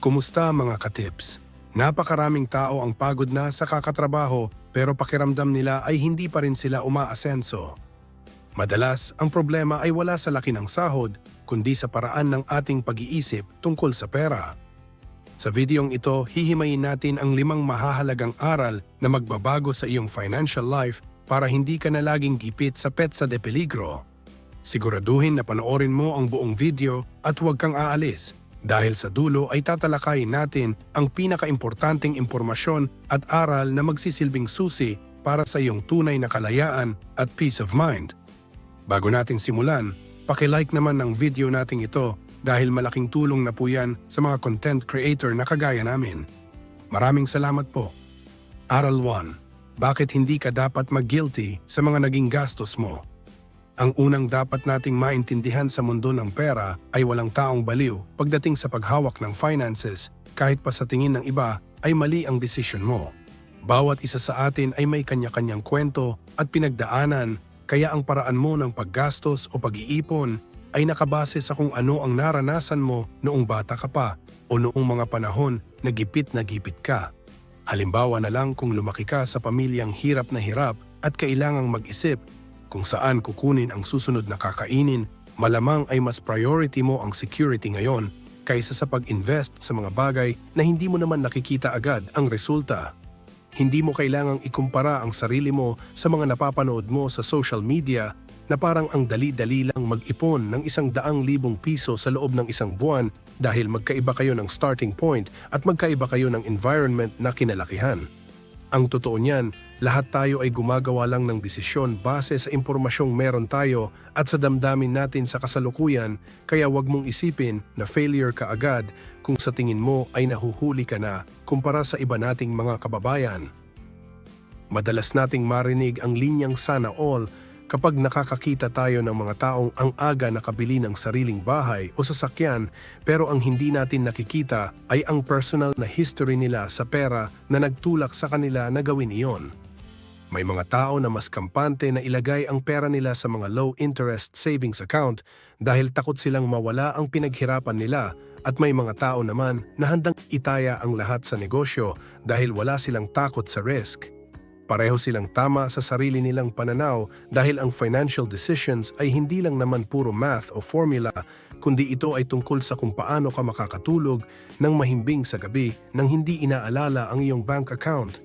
Kumusta mga katips? Napakaraming tao ang pagod na sa kakatrabaho pero pakiramdam nila ay hindi pa rin sila umaasenso. Madalas, ang problema ay wala sa laki ng sahod kundi sa paraan ng ating pag-iisip tungkol sa pera. Sa videong ito, hihimayin natin ang 5 mahahalagang aral na magbabago sa iyong financial life para hindi ka na laging gipit sa petsa de peligro. Siguraduhin na panoorin mo ang buong video at huwag kang aalis dahil sa dulo ay tatalakayin natin ang pinakaimportanteng impormasyon at aral na magsisilbing susi para sa iyong tunay na kalayaan at peace of mind. Bago natin simulan, paki-like naman ng video nating ito dahil malaking tulong na po yan sa mga content creator na kagaya namin. Maraming salamat po. Aral 1. Bakit hindi ka dapat mag-guilty sa mga naging gastos mo? Ang unang dapat nating maintindihan sa mundo ng pera ay walang taong baliw pagdating sa paghawak ng finances kahit pa sa tingin ng iba ay mali ang desisyon mo. Bawat isa sa atin ay may kanya-kanyang kwento at pinagdaanan kaya ang paraan mo ng paggastos o pag-iipon ay nakabase sa kung ano ang naranasan mo noong bata ka pa o noong mga panahon na gipit ka. Halimbawa na lang kung lumaki ka sa pamilyang hirap at kailangang mag-isip kung saan kukunin ang susunod na kakainin, malamang ay mas priority mo ang security ngayon kaysa sa pag-invest sa mga bagay na hindi mo naman nakikita agad ang resulta. Hindi mo kailangang ikumpara ang sarili mo sa mga napapanood mo sa social media na parang ang dali-dali lang mag-ipon ng 100,000 piso sa loob ng isang buwan dahil magkaiba kayo ng starting point at magkaiba kayo ng environment na kinalakihan. Ang totoo niyan, lahat tayo ay gumagawa lang ng desisyon base sa impormasyong meron tayo at sa damdamin natin sa kasalukuyan, kaya wag mong isipin na failure ka agad kung sa tingin mo ay nahuhuli ka na kumpara sa iba nating mga kababayan. Madalas nating marinig ang linyang sana all kapag nakakakita tayo ng mga taong ang aga nakabili ng sariling bahay o sasakyan pero ang hindi natin nakikita ay ang personal na history nila sa pera na nagtulak sa kanila na gawin iyon. May mga tao na mas kampante na ilagay ang pera nila sa mga low-interest savings account dahil takot silang mawala ang pinaghirapan nila at may mga tao naman na handang itaya ang lahat sa negosyo dahil wala silang takot sa risk. Pareho silang tama sa sarili nilang pananaw dahil ang financial decisions ay hindi lang naman puro math o formula kundi ito ay tungkol sa kung paano ka makakatulog ng mahimbing sa gabi nang hindi inaalala ang iyong bank account.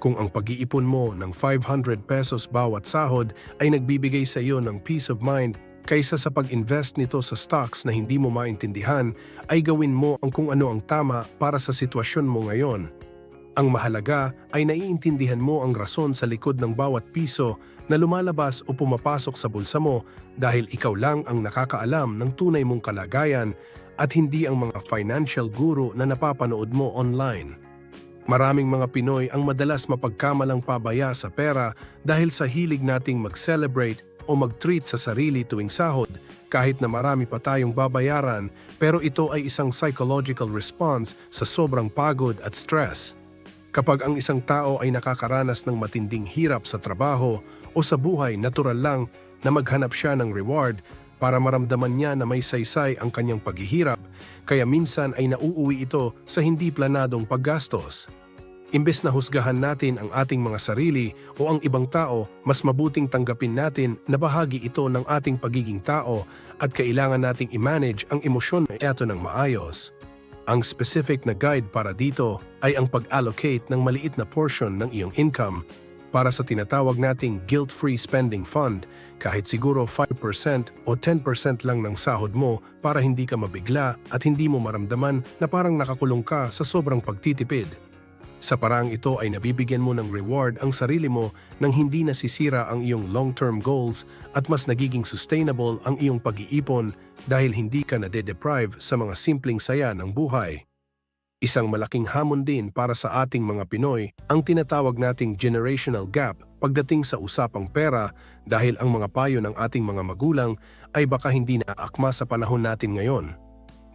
Kung ang pag-iipon mo ng 500 pesos bawat sahod ay nagbibigay sa iyo ng peace of mind kaysa sa pag-invest nito sa stocks na hindi mo maintindihan, ay gawin mo ang kung ano ang tama para sa sitwasyon mo ngayon. Ang mahalaga ay naiintindihan mo ang rason sa likod ng bawat piso na lumalabas o pumapasok sa bulsa mo dahil ikaw lang ang nakakaalam ng tunay mong kalagayan at hindi ang mga financial guru na napapanood mo online. Maraming mga Pinoy ang madalas mapagkamalang pabaya sa pera dahil sa hilig nating mag-celebrate o mag-treat sa sarili tuwing sahod kahit na marami pa tayong babayaran, pero ito ay isang psychological response sa sobrang pagod at stress. Kapag ang isang tao ay nakakaranas ng matinding hirap sa trabaho o sa buhay, natural lang na maghanap siya ng reward para maramdaman niya na may saysay ang kanyang paghihirap, kaya minsan ay nauuwi ito sa hindi planadong paggastos. Imbes na husgahan natin ang ating mga sarili o ang ibang tao, mas mabuting tanggapin natin na bahagi ito ng ating pagiging tao at kailangan nating i-manage ang emosyon na ito ng maayos. Ang specific na guide para dito ay ang pag-allocate ng maliit na portion ng iyong income para sa tinatawag nating guilt-free spending fund, kahit siguro 5% o 10% lang ng sahod mo para hindi ka mabigla at hindi mo maramdaman na parang nakakulong ka sa sobrang pagtitipid. Sa paraang ito ay nabibigyan mo ng reward ang sarili mo nang hindi nasisira ang iyong long-term goals at mas nagiging sustainable ang iyong pag-iipon dahil hindi ka nade-deprive sa mga simpleng saya ng buhay. Isang malaking hamon din para sa ating mga Pinoy ang tinatawag nating generational gap pagdating sa usapang pera dahil ang mga payo ng ating mga magulang ay baka hindi naakma sa panahon natin ngayon.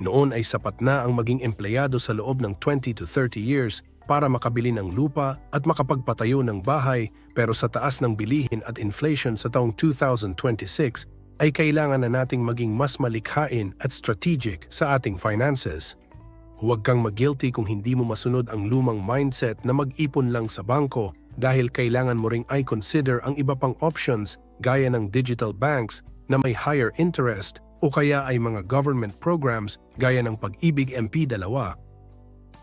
Noon ay sapat na ang maging empleyado sa loob ng 20 to 30 years para makabili ng lupa at makapagpatayo ng bahay, pero sa taas ng bilihin at inflation sa taong 2026 ay kailangan na nating maging mas malikhain at strategic sa ating finances. Huwag kang mag-guilty kung hindi mo masunod ang lumang mindset na mag-ipon lang sa bangko dahil kailangan mo ring i-consider ang iba pang options gaya ng digital banks na may higher interest o kaya ay mga government programs gaya ng Pag-ibig MP2.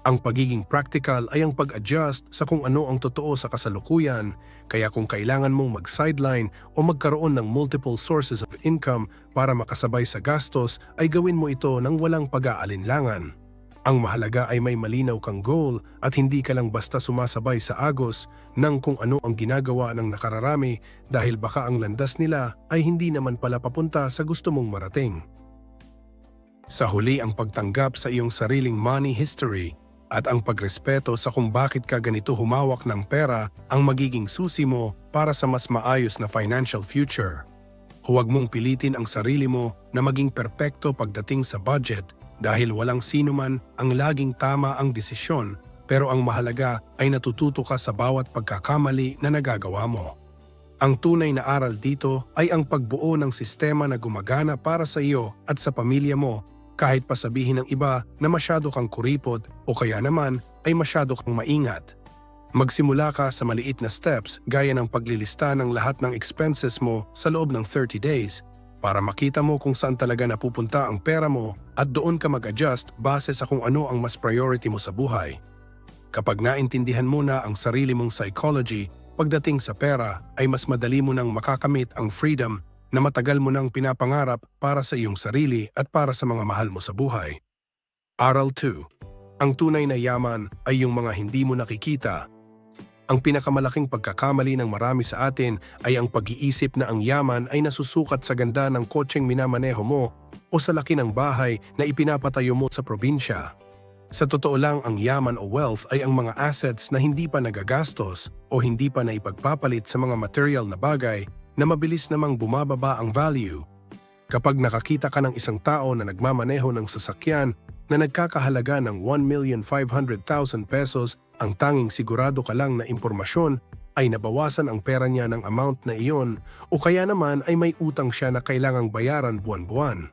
Ang pagiging practical ay ang pag-adjust sa kung ano ang totoo sa kasalukuyan, kaya kung kailangan mong mag-sideline o magkaroon ng multiple sources of income para makasabay sa gastos ay gawin mo ito ng walang pag-aalinlangan. Ang mahalaga ay may malinaw kang goal at hindi ka lang basta sumasabay sa agos ng kung ano ang ginagawa ng nakararami dahil baka ang landas nila ay hindi naman pala papunta sa gusto mong marating. Sa huli, ang pagtanggap sa iyong sariling money history at ang pagrespeto sa kung bakit ka ganito humawak ng pera ang magiging susi mo para sa mas maayos na financial future. Huwag mong pilitin ang sarili mo na maging perpekto pagdating sa budget dahil walang sino man ang laging tama ang desisyon, pero ang mahalaga ay natututo ka sa bawat pagkakamali na nagagawa mo. Ang tunay na aral dito ay ang pagbuo ng sistema na gumagana para sa iyo at sa pamilya mo kahit pa sabihin ng iba na masyado kang kuripot o kaya naman ay masyado kang maingat. Magsimula ka sa maliit na steps gaya ng paglilista ng lahat ng expenses mo sa loob ng 30 days para makita mo kung saan talaga napupunta ang pera mo at doon ka mag-adjust base sa kung ano ang mas priority mo sa buhay. Kapag naintindihan mo na ang sarili mong psychology pagdating sa pera ay mas madali mo nang makakamit ang freedom na matagal mo nang pinapangarap para sa iyong sarili at para sa mga mahal mo sa buhay. Aral 2. Ang tunay na yaman ay yung mga hindi mo nakikita. Ang pinakamalaking pagkakamali ng marami sa atin ay ang pag-iisip na ang yaman ay nasusukat sa ganda ng kotseng minamaneho mo o sa laki ng bahay na ipinapatayo mo sa probinsya. Sa totoo lang, ang yaman o wealth ay ang mga assets na hindi pa nagagastos o hindi pa naipagpapalit sa mga material na bagay na mabilis namang bumababa ang value. Kapag nakakita ka ng isang tao na nagmamaneho ng sasakyan na nagkakahalaga ng 1,500,000 pesos, ang tanging sigurado ka lang na impormasyon ay nabawasan ang pera niya ng amount na iyon o kaya naman ay may utang siya na kailangang bayaran buwan-buwan.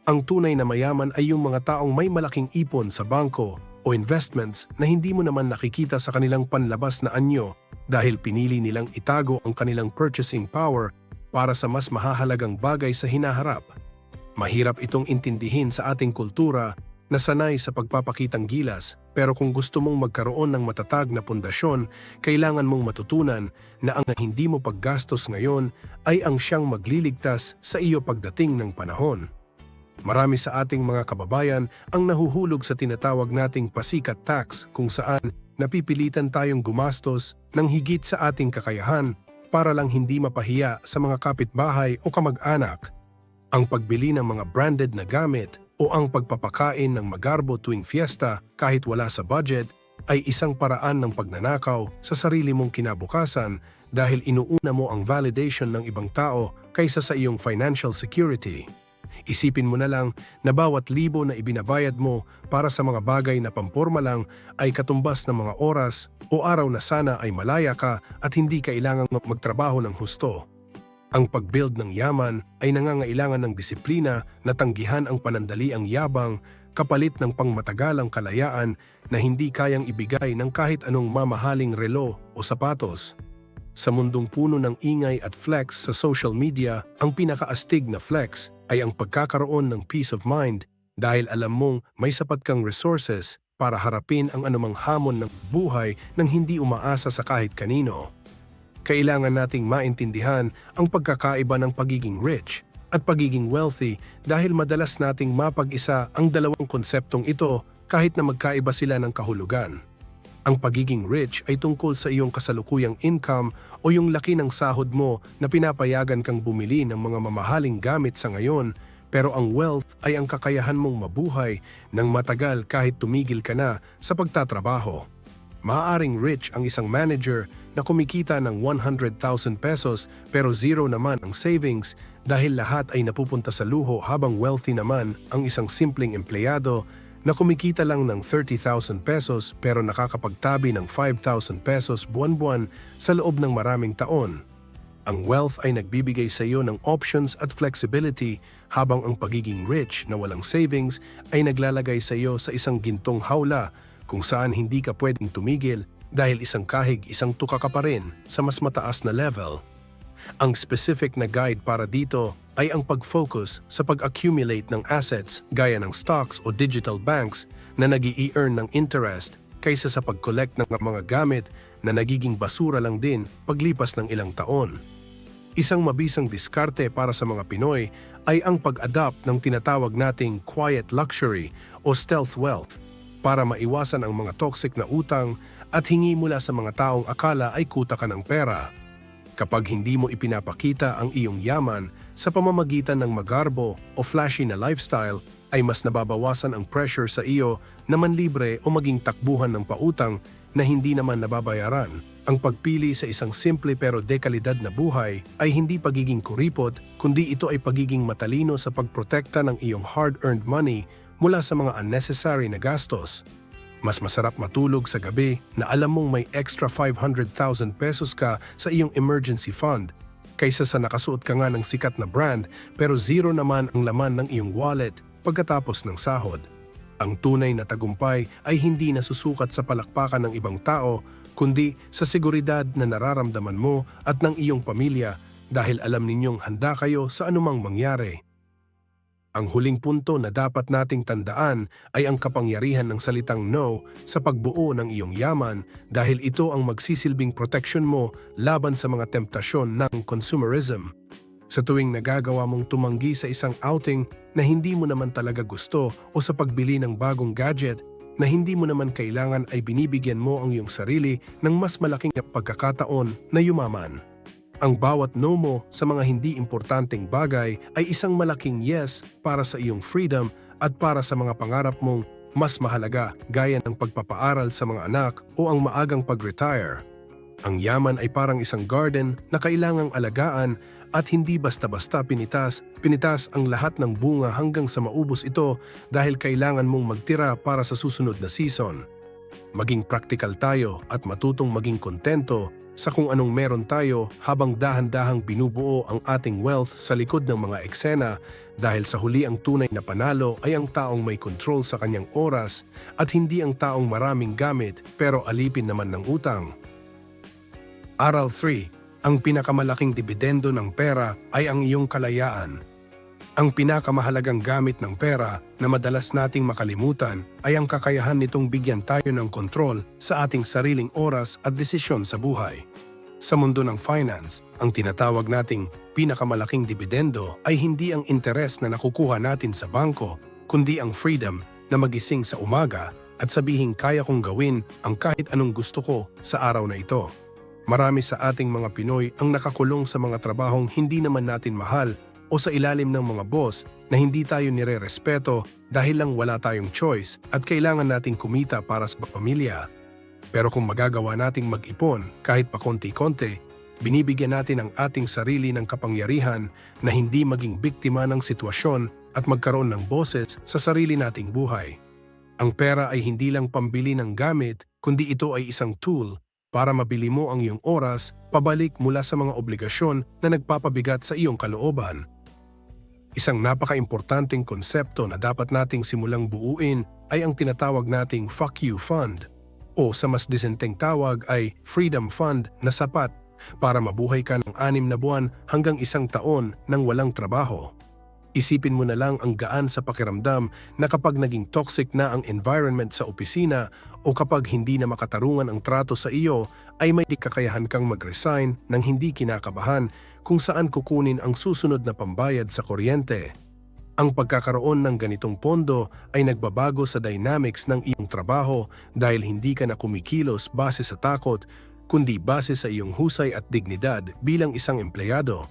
Ang tunay na mayaman ay yung mga taong may malaking ipon sa bangko o investments na hindi mo naman nakikita sa kanilang panlabas na anyo dahil pinili nilang itago ang kanilang purchasing power para sa mas mahahalagang bagay sa hinaharap. Mahirap itong intindihin sa ating kultura na sanay sa pagpapakitang gilas, pero kung gusto mong magkaroon ng matatag na pundasyon, kailangan mong matutunan na ang hindi mo paggastos ngayon ay ang siyang magliligtas sa iyo pagdating ng panahon. Marami sa ating mga kababayan ang nahuhulog sa tinatawag nating pasikat tax kung saan napipilitan tayong gumastos ng higit sa ating kakayahan para lang hindi mapahiya sa mga kapitbahay o kamag-anak. Ang pagbili ng mga branded na gamit o ang pagpapakain ng magarbo tuwing fiesta kahit wala sa budget ay isang paraan ng pagnanakaw sa sarili mong kinabukasan dahil inuuna mo ang validation ng ibang tao kaysa sa iyong financial security. Isipin mo na lang na bawat libo na ibinabayad mo para sa mga bagay na pamporma lang ay katumbas ng mga oras o araw na sana ay malaya ka at hindi kailangang magtrabaho ng husto. Ang pag-build ng yaman ay nangangailangan ng disiplina na tanggihan ang panandaliang yabang kapalit ng pangmatagalang kalayaan na hindi kayang ibigay ng kahit anong mamahaling relo o sapatos. Sa mundong puno ng ingay at flex sa social media, ang pinakaastig na flex ay ang pagkakaroon ng peace of mind dahil alam mong may sapat kang resources para harapin ang anumang hamon ng buhay nang hindi umaasa sa kahit kanino. Kailangan nating maintindihan ang pagkakaiba ng pagiging rich at pagiging wealthy dahil madalas nating mapag-isa ang dalawang konseptong ito kahit na magkaiba sila ng kahulugan. Ang pagiging rich ay tungkol sa iyong kasalukuyang income o yung laki ng sahod mo na pinapayagan kang bumili ng mga mamahaling gamit sa ngayon, pero ang wealth ay ang kakayahan mong mabuhay ng matagal kahit tumigil ka na sa pagtatrabaho. Maaaring rich ang isang manager na kumikita ng 100,000 pesos pero zero naman ang savings dahil lahat ay napupunta sa luho, habang wealthy naman ang isang simpleng empleyado na kumikita lang ng 30,000 pesos pero nakakapagtabi ng 5,000 pesos buwan-buwan sa loob ng maraming taon. Ang wealth ay nagbibigay sa iyo ng options at flexibility habang ang pagiging rich na walang savings ay naglalagay sa iyo sa isang gintong hawla kung saan hindi ka pwedeng tumigil dahil isang kahig isang tuka ka pa rin sa mas mataas na level. Ang specific na guide para dito ay ang pag-focus sa pag-accumulate ng assets gaya ng stocks o digital banks na nag-i-earn ng interest kaysa sa pag-collect ng mga gamit na nagiging basura lang din paglipas ng ilang taon. Isang mabisang diskarte para sa mga Pinoy ay ang pag-adapt ng tinatawag nating quiet luxury o stealth wealth para maiwasan ang mga toxic na utang at hingi mula sa mga taong akala ay kuta ka ng pera. Kapag hindi mo ipinapakita ang iyong yaman sa pamamagitan ng magarbo o flashy na lifestyle, ay mas nababawasan ang pressure sa iyo na manlibre o maging takbuhan ng pautang na hindi naman nababayaran. Ang pagpili sa isang simple pero dekalidad na buhay ay hindi pagiging kuripot, kundi ito ay pagiging matalino sa pagprotekta ng iyong hard-earned money mula sa mga unnecessary na gastos. Mas masarap matulog sa gabi na alam mong may extra 500,000 pesos ka sa iyong emergency fund kaysa sa nakasuot ka nga ng sikat na brand pero zero naman ang laman ng iyong wallet pagkatapos ng sahod. Ang tunay na tagumpay ay hindi nasusukat sa palakpakan ng ibang tao, kundi sa seguridad na nararamdaman mo at ng iyong pamilya dahil alam ninyong handa kayo sa anumang mangyari. Ang huling punto na dapat nating tandaan ay ang kapangyarihan ng salitang no sa pagbuo ng iyong yaman dahil ito ang magsisilbing protection mo laban sa mga temptasyon ng consumerism. Sa tuwing nagagawa mong tumanggi sa isang outing na hindi mo naman talaga gusto o sa pagbili ng bagong gadget na hindi mo naman kailangan ay binibigyan mo ang iyong sarili ng mas malaking pagkakataon na yumaman. Ang bawat no mo sa mga hindi importanteng bagay ay isang malaking yes para sa iyong freedom at para sa mga pangarap mong mas mahalaga gaya ng pagpapaaral sa mga anak o ang maagang pag-retire. Ang yaman ay parang isang garden na kailangang alagaan at hindi basta-basta pinitas ang lahat ng bunga hanggang sa maubos ito dahil kailangan mong magtira para sa susunod na season. Maging practical tayo at matutong maging kontento sa kung anong meron tayo habang dahan-dahang binubuo ang ating wealth sa likod ng mga eksena dahil sa huli ang tunay na panalo ay ang taong may control sa kanyang oras at hindi ang taong maraming gamit pero alipin naman ng utang. Aral 3. Ang pinakamalaking dibidendo ng pera ay ang iyong kalayaan. Ang pinakamahalagang gamit ng pera na madalas nating makalimutan ay ang kakayahan nitong bigyan tayo ng kontrol sa ating sariling oras at desisyon sa buhay. Sa mundo ng finance, ang tinatawag nating pinakamalaking dibidendo ay hindi ang interes na nakukuha natin sa bangko, kundi ang freedom na magising sa umaga at sabihing kaya kong gawin ang kahit anong gusto ko sa araw na ito. Marami sa ating mga Pinoy ang nakakulong sa mga trabahong hindi naman natin mahal o sa ilalim ng mga boss na hindi tayo nire-respeto dahil lang wala tayong choice at kailangan nating kumita para sa pamilya. Pero kung magagawa nating mag-ipon kahit pa konti-konti, binibigyan natin ang ating sarili ng kapangyarihan na hindi maging biktima ng sitwasyon at magkaroon ng boses sa sarili nating buhay. Ang pera ay hindi lang pambili ng gamit, kundi ito ay isang tool para mabili mo ang iyong oras pabalik mula sa mga obligasyon na nagpapabigat sa iyong kalooban. Isang napaka-importanteng konsepto na dapat nating simulang buuin ay ang tinatawag nating Fuck You Fund o sa mas disenteng tawag ay Freedom Fund na sapat para mabuhay ka ng 6 na buwan hanggang 1 taon nang walang trabaho. Isipin mo na lang ang gaan sa pakiramdam na kapag naging toxic na ang environment sa opisina o kapag hindi na makatarungan ang trato sa iyo ay may kakayahan kang mag-resign nang hindi kinakabahan kung saan kukunin ang susunod na pambayad sa kuryente. Ang pagkakaroon ng ganitong pondo ay nagbabago sa dynamics ng iyong trabaho dahil hindi ka na kumikilos base sa takot kundi base sa iyong husay at dignidad bilang isang empleyado.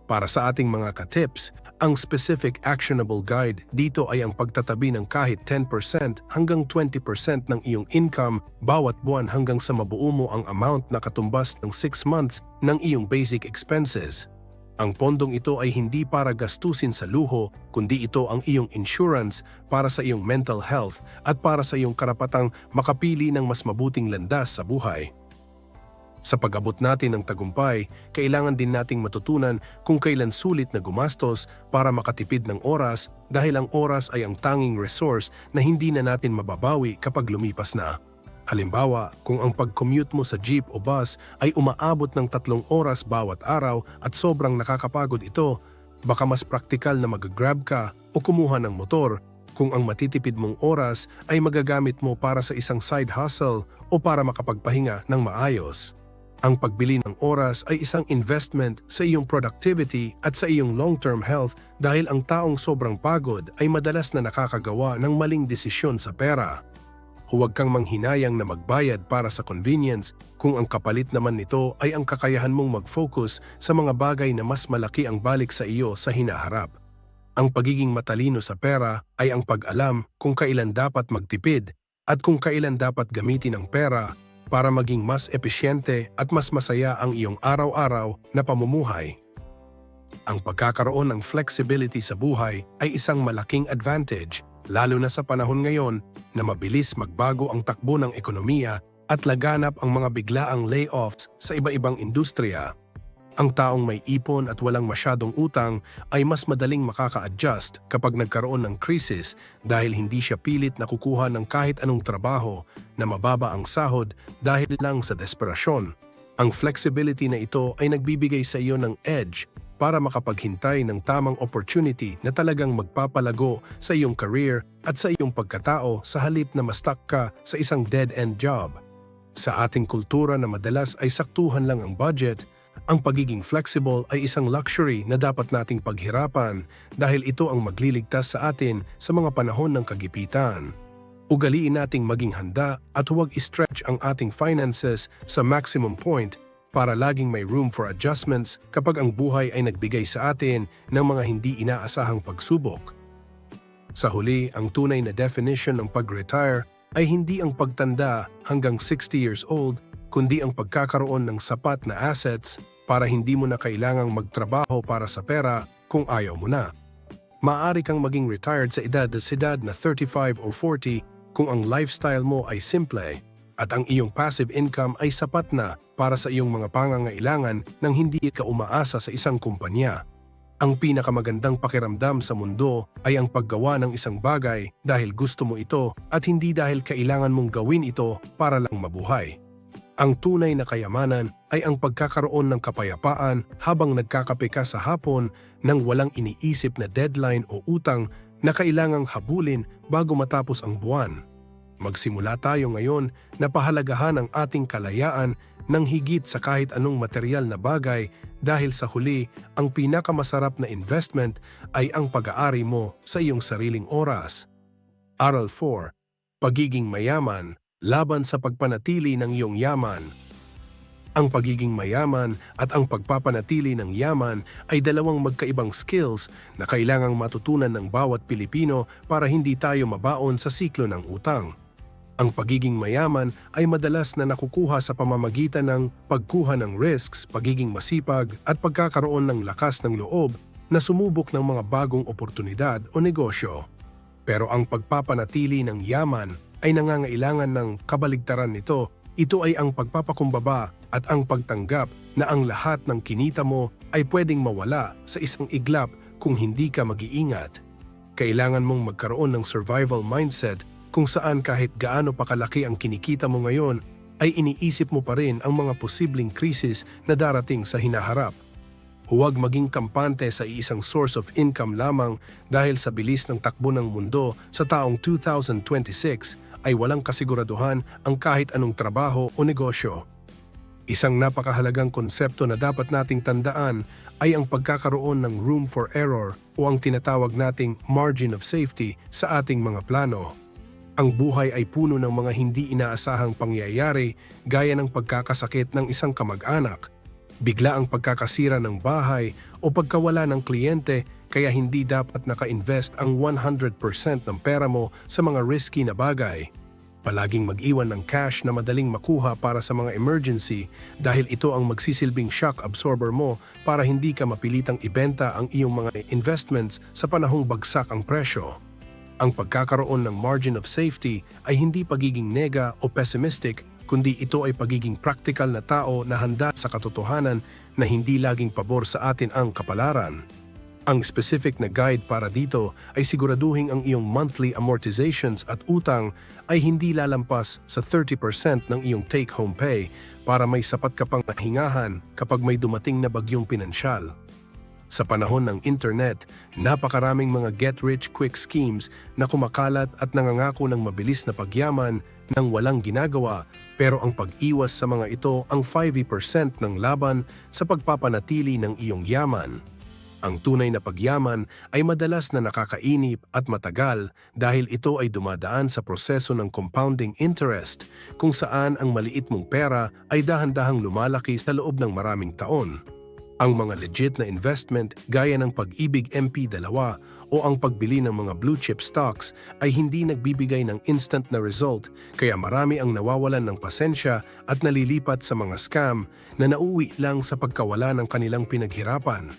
Para sa ating mga ka-tips, ang specific actionable guide dito ay ang pagtatabi ng kahit 10% hanggang 20% ng iyong income bawat buwan hanggang sa mabuo mo ang amount na katumbas ng 6 months ng iyong basic expenses. Ang pondong ito ay hindi para gastusin sa luho, kundi ito ang iyong insurance para sa iyong mental health at para sa iyong karapatang makapili ng mas mabuting landas sa buhay. Sa pag-abot natin ng tagumpay, kailangan din nating matutunan kung kailan sulit na gumastos para makatipid ng oras dahil ang oras ay ang tanging resource na hindi na natin mababawi kapag lumipas na. Halimbawa, kung ang pag-commute mo sa jeep o bus ay umaabot ng 3 oras bawat araw at sobrang nakakapagod ito, baka mas praktikal na mag-grab ka o kumuha ng motor kung ang matitipid mong oras ay magagamit mo para sa isang side hustle o para makapagpahinga ng maayos. Ang pagbili ng oras ay isang investment sa iyong productivity at sa iyong long-term health dahil ang taong sobrang pagod ay madalas na nakakagawa ng maling desisyon sa pera. Huwag kang manghinayang na magbayad para sa convenience kung ang kapalit naman nito ay ang kakayahan mong mag-focus sa mga bagay na mas malaki ang balik sa iyo sa hinaharap. Ang pagiging matalino sa pera ay ang pag-alam kung kailan dapat magtipid at kung kailan dapat gamitin ang pera para maging mas epesyente at mas masaya ang iyong araw-araw na pamumuhay. Ang pagkakaroon ng flexibility sa buhay ay isang malaking advantage, lalo na sa panahon ngayon na mabilis magbago ang takbo ng ekonomiya at laganap ang mga biglaang layoffs sa iba-ibang industriya. Ang taong may ipon at walang masyadong utang ay mas madaling makaka-adjust kapag nagkaroon ng krisis dahil hindi siya pilit na kukuha ng kahit anong trabaho na mababa ang sahod dahil lang sa desperasyon. Ang flexibility na ito ay nagbibigay sa iyo ng edge para makapaghintay ng tamang opportunity na talagang magpapalago sa iyong career at sa iyong pagkatao sa halip na ma-stuck ka sa isang dead-end job. Sa ating kultura na madalas ay saktuhan lang ang budget, ang pagiging flexible ay isang luxury na dapat nating paghirapan dahil ito ang magliligtas sa atin sa mga panahon ng kagipitan. Ugaliin nating maging handa at huwag i-stretch ang ating finances sa maximum point para laging may room for adjustments kapag ang buhay ay nagbigay sa atin ng mga hindi inaasahang pagsubok. Sa huli, ang tunay na definition ng pag-retire ay hindi ang pagtanda hanggang 60 years old, kundi ang pagkakaroon ng sapat na assets para hindi mo na kailangang magtrabaho para sa pera kung ayaw mo na. Maaari kang maging retired sa edad na 35 o 40 kung ang lifestyle mo ay simple at ang iyong passive income ay sapat na para sa iyong mga pangangailangan nang hindi ka umaasa sa isang kumpanya. Ang pinakamagandang pakiramdam sa mundo ay ang paggawa ng isang bagay dahil gusto mo ito at hindi dahil kailangan mong gawin ito para lang mabuhay. Ang tunay na kayamanan ay ang pagkakaroon ng kapayapaan habang nagkakape ka sa hapon nang walang iniisip na deadline o utang na kailangang habulin bago matapos ang buwan. Magsimula tayo ngayon na pahalagahan ang ating kalayaan ng higit sa kahit anong material na bagay dahil sa huli, ang pinakamasarap na investment ay ang pag-aari mo sa iyong sariling oras. Aral 4. Pagiging mayaman laban sa pagpanatili ng iyong yaman. Ang pagiging mayaman at ang pagpapanatili ng yaman ay dalawang magkaibang skills na kailangang matutunan ng bawat Pilipino para hindi tayo mabaon sa siklo ng utang. Ang pagiging mayaman ay madalas na nakukuha sa pamamagitan ng pagkuha ng risks, pagiging masipag at pagkakaroon ng lakas ng loob na sumubok ng mga bagong oportunidad o negosyo. Pero ang pagpapanatili ng yaman ay nangangailangan ng kabaligtaran nito. Ito ay ang pagpapakumbaba at ang pagtanggap na ang lahat ng kinita mo ay pwedeng mawala sa isang iglap kung hindi ka mag-iingat. Kailangan mong magkaroon ng survival mindset kung saan kahit gaano pa kalaki ang kinikita mo ngayon ay iniisip mo pa rin ang mga posibleng krisis na darating sa hinaharap. Huwag maging kampante sa iisang source of income lamang dahil sa bilis ng takbo ng mundo sa taong 2026 ay walang kasiguraduhan ang kahit anong trabaho o negosyo. Isang napakahalagang konsepto na dapat nating tandaan ay ang pagkakaroon ng room for error o ang tinatawag nating margin of safety sa ating mga plano. Ang buhay ay puno ng mga hindi inaasahang pangyayari gaya ng pagkakasakit ng isang kamag-anak, bigla ang pagkakasira ng bahay o pagkawala ng kliyente, kaya hindi dapat naka-invest ang 100% ng pera mo sa mga risky na bagay. Palaging mag-iwan ng cash na madaling makuha para sa mga emergency dahil ito ang magsisilbing shock absorber mo para hindi ka mapilitang ibenta ang iyong mga investments sa panahong bagsak ang presyo. Ang pagkakaroon ng margin of safety ay hindi pagiging nega o pessimistic kundi ito ay pagiging practical na tao na handa sa katotohanan na hindi laging pabor sa atin ang kapalaran. Ang specific na guide para dito ay siguraduhin ang iyong monthly amortizations at utang ay hindi lalampas sa 30% ng iyong take-home pay para may sapat ka pang hingahan kapag may dumating na bagyong pinansyal. Sa panahon ng internet, napakaraming mga get-rich-quick schemes na kumakalat at nangangako ng mabilis na pagyaman nang walang ginagawa, pero ang pag-iwas sa mga ito ang 50% ng laban sa pagpapanatili ng iyong yaman. Ang tunay na pagyaman ay madalas na nakakainip at matagal dahil ito ay dumadaan sa proseso ng compounding interest kung saan ang maliit mong pera ay dahan-dahang lumalaki sa loob ng maraming taon. Ang mga legit na investment gaya ng Pag-ibig MP2 o ang pagbili ng mga blue chip stocks ay hindi nagbibigay ng instant na result kaya marami ang nawawalan ng pasensya at nalilipat sa mga scam na nauwi lang sa pagkawala ng kanilang pinaghirapan.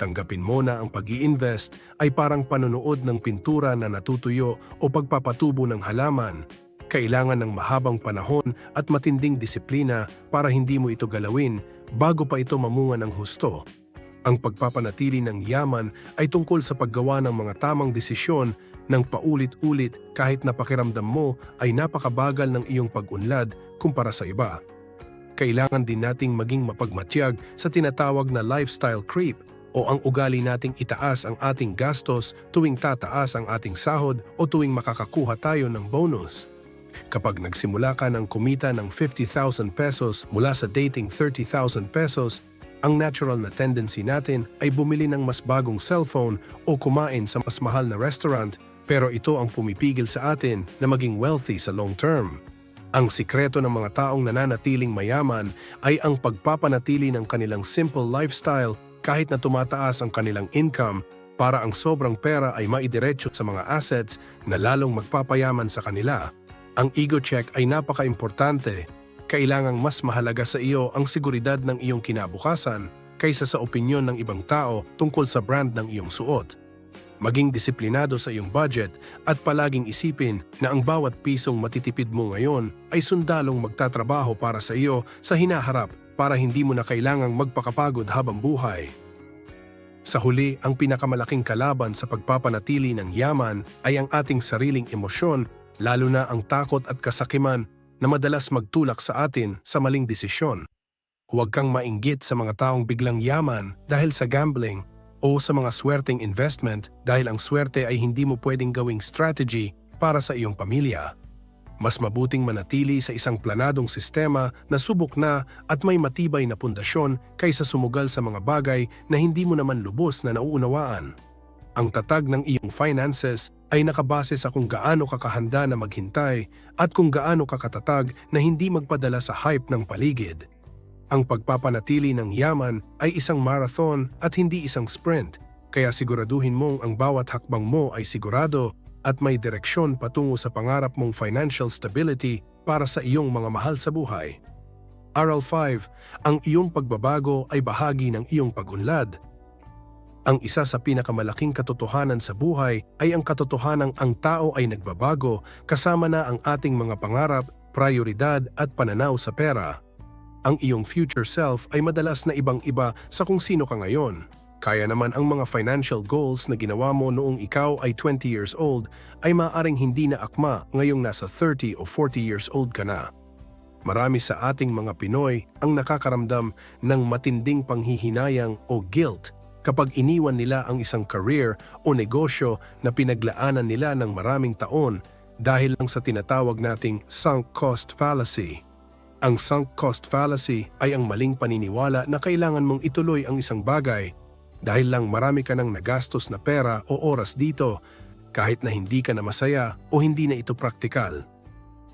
Tanggapin mo na ang pag-i-invest ay parang panonood ng pintura na natutuyo o pagpapatubo ng halaman. Kailangan ng mahabang panahon at matinding disiplina para hindi mo ito galawin bago pa ito mamunga ng husto. Ang pagpapanatili ng yaman ay tungkol sa paggawa ng mga tamang desisyon ng paulit-ulit kahit napakiramdam mo ay napakabagal ng iyong pag-unlad kumpara sa iba. Kailangan din nating maging mapagmatyag sa tinatawag na lifestyle creep o ang ugali nating itaas ang ating gastos tuwing tataas ang ating sahod o tuwing makakakuha tayo ng bonus. Kapag nagsimula ka ng kumita ng 50,000 pesos mula sa dating 30,000 pesos, ang natural na tendency natin ay bumili ng mas bagong cellphone o kumain sa mas mahal na restaurant, pero ito ang pumipigil sa atin na maging wealthy sa long term. Ang sikreto ng mga taong nananatiling mayaman ay ang pagpapanatili ng kanilang simple lifestyle kahit na tumataas ang kanilang income para ang sobrang pera ay maidiretso sa mga assets na lalong magpapayaman sa kanila. Ang ego check ay napaka-importante. Kailangang mas mahalaga sa iyo ang seguridad ng iyong kinabukasan kaysa sa opinyon ng ibang tao tungkol sa brand ng iyong suot. Maging disiplinado sa iyong budget at palaging isipin na ang bawat pisong matitipid mo ngayon ay sundalong magtatrabaho para sa iyo sa hinaharap para hindi mo na kailangang magpakapagod habang buhay. Sa huli, ang pinakamalaking kalaban sa pagpapanatili ng yaman ay ang ating sariling emosyon, lalo na ang takot at kasakiman na madalas magtulak sa atin sa maling desisyon. Huwag kang mainggit sa mga taong biglang yaman dahil sa gambling o sa mga swerteng investment dahil ang swerte ay hindi mo pwedeng gawing strategy para sa iyong pamilya. Mas mabuting manatili sa isang planadong sistema na subok na at may matibay na pundasyon kaysa sumugal sa mga bagay na hindi mo naman lubos na nauunawaan. Ang tatag ng iyong finances ay nakabase sa kung gaano ka kahanda na maghintay at kung gaano ka katatag na hindi magpadala sa hype ng paligid. Ang pagpapanatili ng yaman ay isang marathon at hindi isang sprint, kaya siguraduhin mong ang bawat hakbang mo ay sigurado at may direksyon patungo sa pangarap mong financial stability para sa iyong mga mahal sa buhay. Aral 5, ang iyong pagbabago ay bahagi ng iyong pag-unlad. Ang isa sa pinakamalaking katotohanan sa buhay ay ang katotohanang ang tao ay nagbabago kasama na ang ating mga pangarap, prioridad at pananaw sa pera. Ang iyong future self ay madalas na ibang-iba sa kung sino ka ngayon. Kaya naman ang mga financial goals na ginawa mo noong ikaw ay 20 years old ay maaaring hindi na akma ngayong nasa 30 o 40 years old ka na. Marami sa ating mga Pinoy ang nakakaramdam ng matinding panghihinayang o guilt kapag iniwan nila ang isang career o negosyo na pinaglaanan nila ng maraming taon dahil lang sa tinatawag nating sunk cost fallacy. Ang sunk cost fallacy ay ang maling paniniwala na kailangan mong ituloy ang isang bagay dahil lang marami ka nang nagastos na pera o oras dito kahit na hindi ka na masaya o hindi na ito praktikal.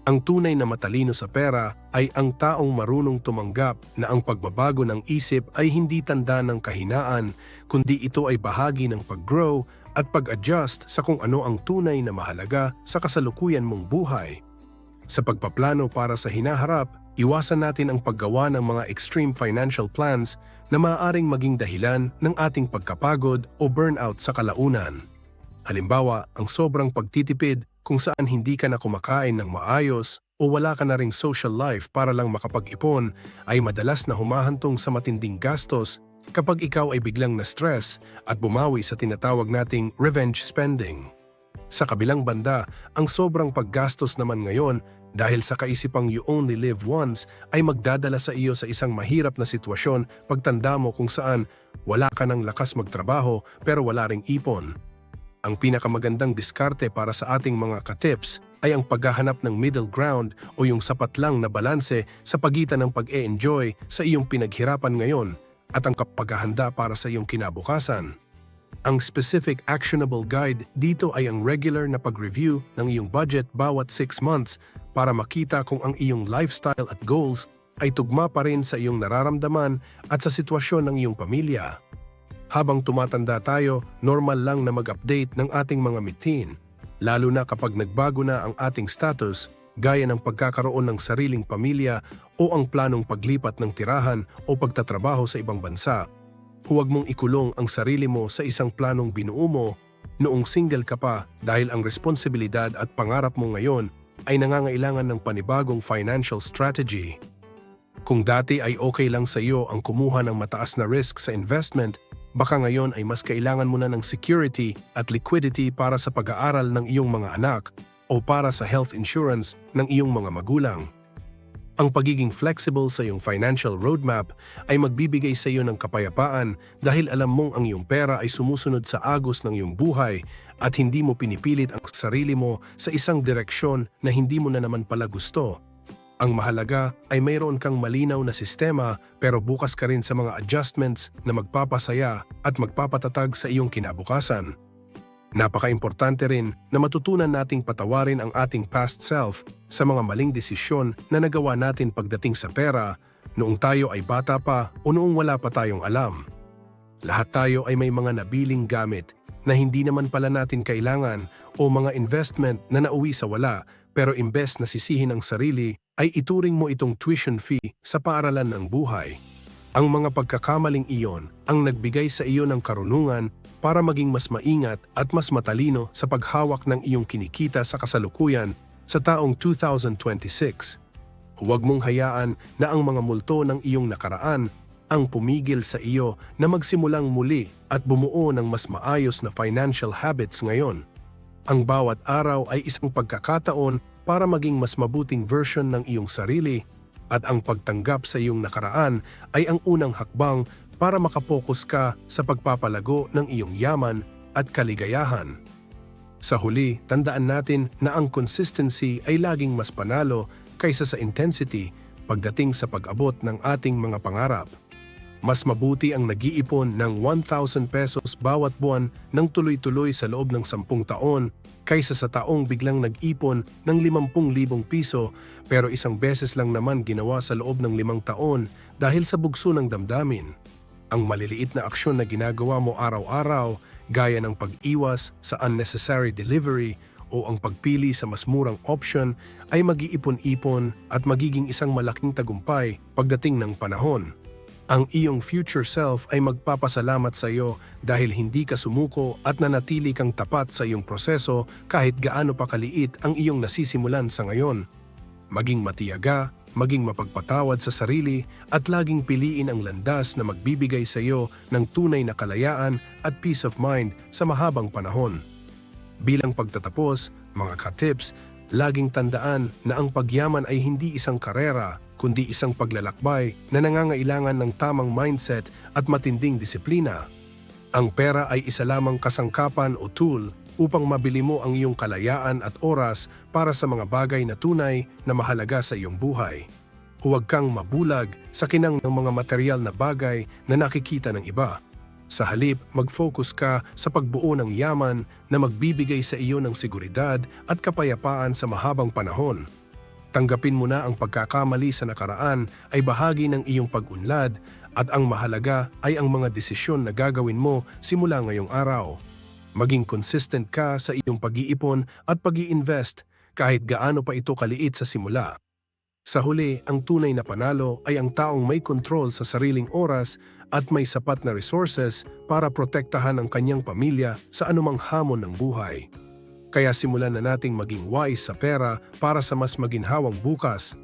Ang tunay na matalino sa pera ay ang taong marunong tumanggap na ang pagbabago ng isip ay hindi tanda ng kahinaan, kundi ito ay bahagi ng pag-grow at pag-adjust sa kung ano ang tunay na mahalaga sa kasalukuyan mong buhay. Sa pagpaplano para sa hinaharap, iwasan natin ang paggawa ng mga extreme financial plans na maaaring maging dahilan ng ating pagkapagod o burnout sa kalaunan. Halimbawa, ang sobrang pagtitipid kung saan hindi ka na kumakain ng maayos o wala ka na ring social life para lang makapag-ipon ay madalas na humahantong sa matinding gastos kapag ikaw ay biglang na-stress at bumawi sa tinatawag nating revenge spending. Sa kabilang banda, ang sobrang paggastos naman ngayon dahil sa kaisipang you only live once ay magdadala sa iyo sa isang mahirap na sitwasyon pagtanda mo kung saan wala ka ng lakas magtrabaho pero wala ring ipon. Ang pinakamagandang diskarte para sa ating mga katips ay ang paghahanap ng middle ground o yung sapat lang na balanse sa pagitan ng pag-e-enjoy sa iyong pinaghirapan ngayon at ang paghahanda para sa iyong kinabukasan. Ang specific actionable guide dito ay ang regular na pag-review ng iyong budget bawat 6 months para makita kung ang iyong lifestyle at goals ay tugma pa rin sa iyong nararamdaman at sa sitwasyon ng iyong pamilya. Habang tumatanda tayo, normal lang na mag-update ng ating mga mithin. Lalo na kapag nagbago na ang ating status, gaya ng pagkakaroon ng sariling pamilya o ang planong paglipat ng tirahan o pagtatrabaho sa ibang bansa. Huwag mong ikulong ang sarili mo sa isang planong binuo mo noong single ka pa dahil ang responsibilidad at pangarap mo ngayon ay nangangailangan ng panibagong financial strategy. Kung dati ay okay lang sa iyo ang kumuha ng mataas na risk sa investment, baka ngayon ay mas kailangan mo na ng security at liquidity para sa pag-aaral ng iyong mga anak o para sa health insurance ng iyong mga magulang. Ang pagiging flexible sa iyong financial roadmap ay magbibigay sa iyo ng kapayapaan dahil alam mong ang iyong pera ay sumusunod sa agos ng iyong buhay at hindi mo pinipilit ang sarili mo sa isang direksyon na hindi mo na naman pala gusto. Ang mahalaga ay mayroon kang malinaw na sistema pero bukas ka rin sa mga adjustments na magpapasaya at magpapatatag sa iyong kinabukasan. Napaka-importante rin na matutunan nating patawarin ang ating past self sa mga maling desisyon na nagawa natin pagdating sa pera noong tayo ay bata pa o noong wala pa tayong alam. Lahat tayo ay may mga nabiling gamit na hindi naman pala natin kailangan o mga investment na nauwi sa wala pero imbes na sisihin ang sarili ay ituring mo itong tuition fee sa paaralan ng buhay. Ang mga pagkakamaling iyon ang nagbigay sa iyo ng karunungan para maging mas maingat at mas matalino sa paghawak ng iyong kinikita sa kasalukuyan sa taong 2026. Huwag mong hayaan na ang mga multo ng iyong nakaraan ang pumigil sa iyo na magsimulang muli at bumuo ng mas maayos na financial habits ngayon. Ang bawat araw ay isang pagkakataon para maging mas mabuting version ng iyong sarili at ang pagtanggap sa iyong nakaraan ay ang unang hakbang para makapokus ka sa pagpapalago ng iyong yaman at kaligayahan. Sa huli, tandaan natin na ang consistency ay laging mas panalo kaysa sa intensity pagdating sa pag-abot ng ating mga pangarap. Mas mabuti ang nag-iipon ng 1,000 pesos bawat buwan ng tuloy-tuloy sa loob ng 10 taon kaysa sa taong biglang nag-ipon ng 50,000 piso pero isang beses lang naman ginawa sa loob ng 5 taon dahil sa bugso ng damdamin. Ang maliliit na aksyon na ginagawa mo araw-araw gaya ng pag-iwas sa unnecessary delivery o ang pagpili sa mas murang option ay mag-iipon-ipon at magiging isang malaking tagumpay pagdating ng panahon. Ang iyong future self ay magpapasalamat sa iyo dahil hindi ka sumuko at nanatili kang tapat sa iyong proseso kahit gaano pa kaliit ang iyong nasisimulan sa ngayon. Maging matiyaga, maging mapagpatawad sa sarili at laging piliin ang landas na magbibigay sa iyo ng tunay na kalayaan at peace of mind sa mahabang panahon. Bilang pagtatapos, mga ka-tips, laging tandaan na ang pagyaman ay hindi isang karera, kundi isang paglalakbay na nangangailangan ng tamang mindset at matinding disiplina. Ang pera ay isa lamang kasangkapan o tool upang mabili mo ang iyong kalayaan at oras para sa mga bagay na tunay na mahalaga sa iyong buhay. Huwag kang mabulag sa kinang ng mga material na bagay na nakikita ng iba. Sa halip, mag-focus ka sa pagbuo ng yaman na magbibigay sa iyo ng seguridad at kapayapaan sa mahabang panahon. Tanggapin mo na ang pagkakamali sa nakaraan ay bahagi ng iyong pag-unlad at ang mahalaga ay ang mga desisyon na gagawin mo simula ngayong araw. Maging consistent ka sa iyong pag-iipon at pag-i-invest kahit gaano pa ito kaliit sa simula. Sa huli, ang tunay na panalo ay ang taong may control sa sariling oras at may sapat na resources para protektahan ang kanyang pamilya sa anumang hamon ng buhay. Kaya simulan na nating maging wise sa pera para sa mas maginhawang bukas.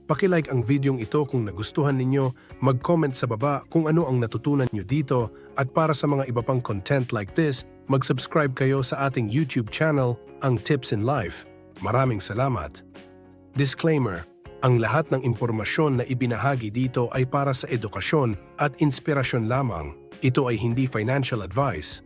Paki-like ang videong ito kung nagustuhan ninyo, mag-comment sa baba kung ano ang natutunan nyo dito, at para sa mga iba pang content like this, mag-subscribe kayo sa ating YouTube channel, ang Tips in Life. Maraming salamat. Disclaimer: ang lahat ng impormasyon na ibinahagi dito ay para sa edukasyon at inspirasyon lamang. Ito ay hindi financial advice.